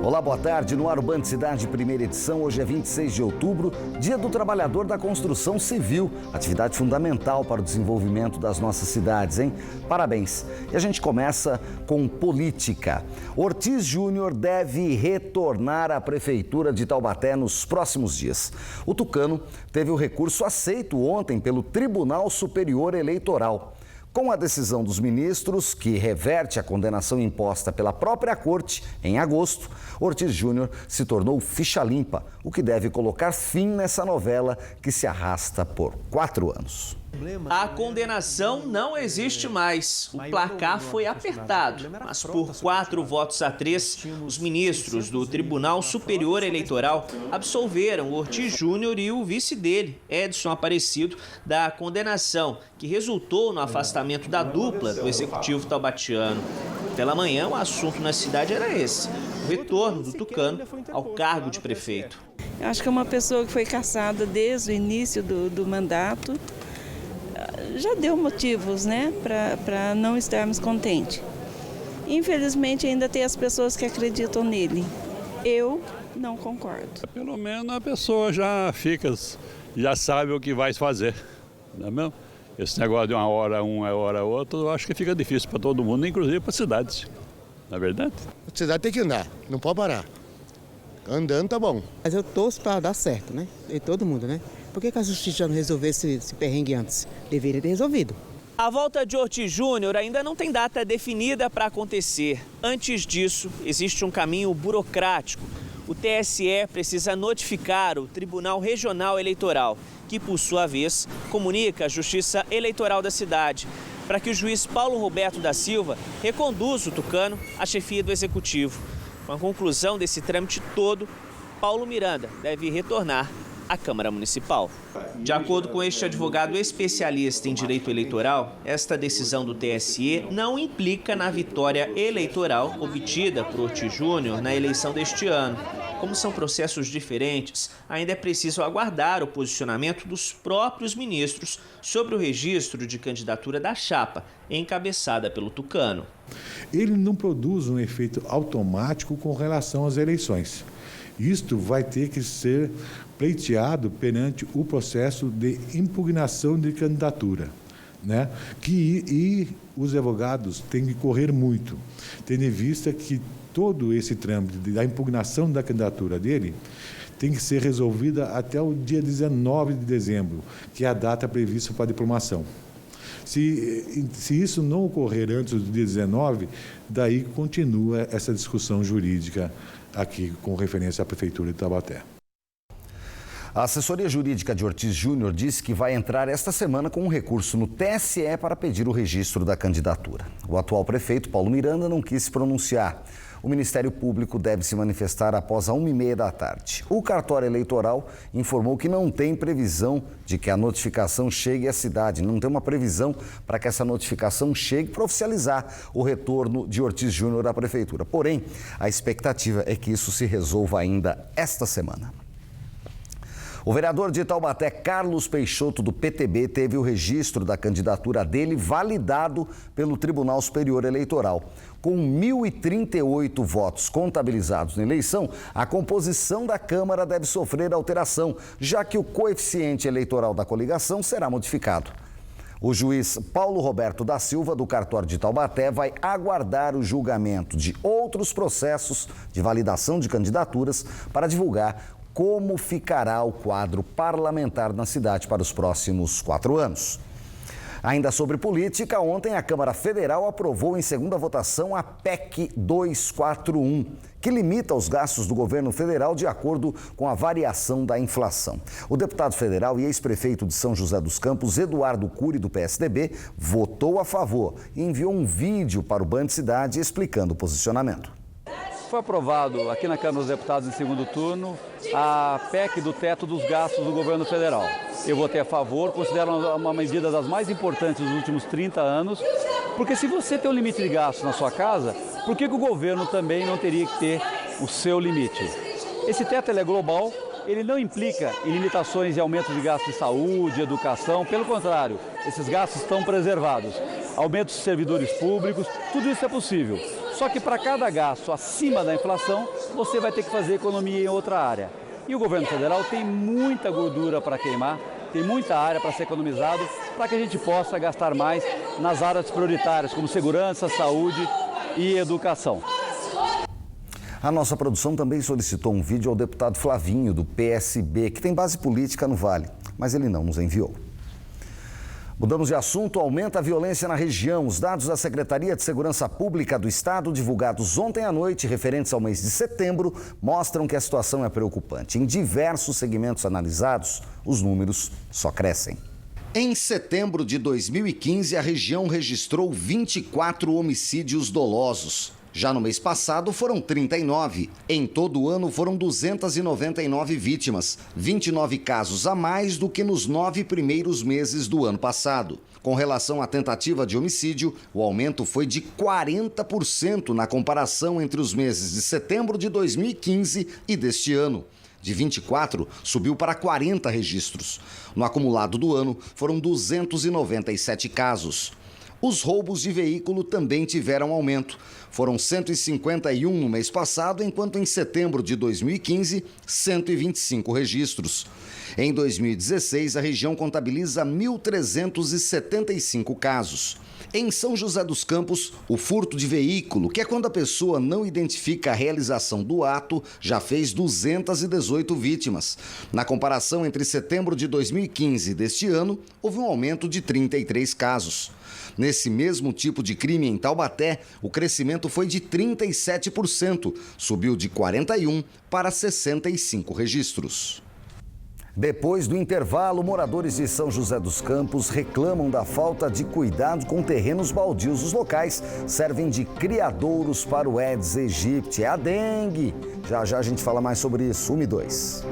Olá, boa tarde. No ar o Band Cidade, primeira edição. Hoje é 26 de outubro, Dia do Trabalhador da Construção Civil. Atividade fundamental para o desenvolvimento das nossas cidades, hein? Parabéns. E a gente começa com política. Ortiz Júnior deve retornar à Prefeitura de Taubaté nos próximos dias. O tucano teve o recurso aceito ontem pelo Tribunal Superior Eleitoral. Com a decisão dos ministros, que reverte a condenação imposta pela própria corte em agosto, Ortiz Júnior se tornou ficha limpa, o que deve colocar fim nessa novela que se arrasta por 4 anos. A condenação não existe mais. O placar foi apertado, mas por 4-3, os ministros do Tribunal Superior Eleitoral absolveram Ortiz Júnior e o vice dele, Edson Aparecido, da condenação, que resultou no afastamento da dupla do executivo taubatiano. Pela manhã, o assunto na cidade era esse: o retorno do tucano ao cargo de prefeito. Eu acho que é uma pessoa que foi cassada desde o início do mandato. Já deu motivos, né, para não estarmos contentes. Infelizmente, ainda tem as pessoas que acreditam nele. Eu não concordo. Pelo menos a pessoa já sabe o que vai fazer, não é mesmo? Esse negócio de uma hora outra, eu acho que fica difícil para todo mundo, inclusive para as cidades, não é verdade? A cidade tem que andar, não pode parar. Andando tá bom. Mas eu torço para dar certo, né? E todo mundo, né? Por que a justiça já não resolveu esse perrengue antes? Deveria ter resolvido. A volta de Ortiz Júnior ainda não tem data definida para acontecer. Antes disso, existe um caminho burocrático. O TSE precisa notificar o Tribunal Regional Eleitoral, que, por sua vez, comunica a Justiça Eleitoral da cidade, para que o juiz Paulo Roberto da Silva reconduza o tucano à chefia do Executivo. Com a conclusão desse trâmite todo, Paulo Miranda deve retornar à Câmara Municipal. De acordo com este advogado especialista em direito eleitoral, esta decisão do TSE não implica na vitória eleitoral obtida por Ortiz Júnior na eleição deste ano. Como são processos diferentes, ainda é preciso aguardar o posicionamento dos próprios ministros sobre o registro de candidatura da chapa, encabeçada pelo tucano. Ele não produz um efeito automático com relação às eleições. Isto vai ter que ser pleiteado perante o processo de impugnação de candidatura, né? E os advogados têm que correr muito, tendo em vista que todo esse trâmite da impugnação da candidatura dele tem que ser resolvida até o dia 19 de dezembro, que é a data prevista para a diplomação. Se isso não ocorrer antes do dia 19, daí continua essa discussão jurídica aqui com referência à Prefeitura de Taubaté. A assessoria jurídica de Ortiz Júnior disse que vai entrar esta semana com um recurso no TSE para pedir o registro da candidatura. O atual prefeito, Paulo Miranda, não quis se pronunciar. O Ministério Público deve se manifestar após a 1h30 da tarde. O cartório eleitoral informou que não tem previsão de que a notificação chegue à cidade. Não tem uma previsão para que essa notificação chegue para oficializar o retorno de Ortiz Júnior à prefeitura. Porém, a expectativa é que isso se resolva ainda esta semana. O vereador de Taubaté, Carlos Peixoto, do PTB, teve o registro da candidatura dele validado pelo Tribunal Superior Eleitoral. Com 1.038 votos contabilizados na eleição, a composição da Câmara deve sofrer alteração, já que o coeficiente eleitoral da coligação será modificado. O juiz Paulo Roberto da Silva, do cartório de Taubaté, vai aguardar o julgamento de outros processos de validação de candidaturas para divulgar como ficará o quadro parlamentar na cidade para os próximos 4 anos. Ainda sobre política, ontem a Câmara Federal aprovou em segunda votação a PEC 241, que limita os gastos do governo federal de acordo com a variação da inflação. O deputado federal e ex-prefeito de São José dos Campos, Eduardo Cury, do PSDB, votou a favor e enviou um vídeo para o Band Cidade explicando o posicionamento. Foi aprovado aqui na Câmara dos Deputados em segundo turno a PEC do teto dos gastos do governo federal. Eu votei a favor, considero uma medida das mais importantes dos últimos 30 anos, porque se você tem um limite de gastos na sua casa, por que o governo também não teria que ter o seu limite? Esse teto é global, ele não implica em limitações e aumento de gastos de saúde, educação, pelo contrário, esses gastos estão preservados. Aumento de servidores públicos, tudo isso é possível. Só que para cada gasto acima da inflação, você vai ter que fazer economia em outra área. E o governo federal tem muita gordura para queimar, tem muita área para ser economizado, para que a gente possa gastar mais nas áreas prioritárias, como segurança, saúde e educação. A nossa produção também solicitou um vídeo ao deputado Flavinho, do PSB, que tem base política no Vale, mas ele não nos enviou. Mudamos de assunto, aumenta a violência na região. Os dados da Secretaria de Segurança Pública do Estado, divulgados ontem à noite, referentes ao mês de setembro, mostram que a situação é preocupante. Em diversos segmentos analisados, os números só crescem. Em setembro de 2015, a região registrou 24 homicídios dolosos. Já no mês passado foram 39. Em todo o ano foram 299 vítimas, 29 casos a mais do que nos 9 primeiros meses do ano passado. Com relação à tentativa de homicídio, o aumento foi de 40% na comparação entre os meses de setembro de 2015 e deste ano. De 24, subiu para 40 registros. No acumulado do ano, foram 297 casos. Os roubos de veículo também tiveram aumento. Foram 151 no mês passado, enquanto em setembro de 2015, 125 registros. Em 2016, a região contabiliza 1.375 casos. Em São José dos Campos, o furto de veículo, que é quando a pessoa não identifica a realização do ato, já fez 218 vítimas. Na comparação entre setembro de 2015 e deste ano, houve um aumento de 33 casos. Nesse mesmo tipo de crime em Taubaté, o crescimento foi de 37%, subiu de 41 para 65 registros. Depois do intervalo, moradores de São José dos Campos reclamam da falta de cuidado com terrenos baldios. Os locais servem de criadouros para o Aedes aegypti, a dengue. Já já a gente fala mais sobre isso. 1 e 2.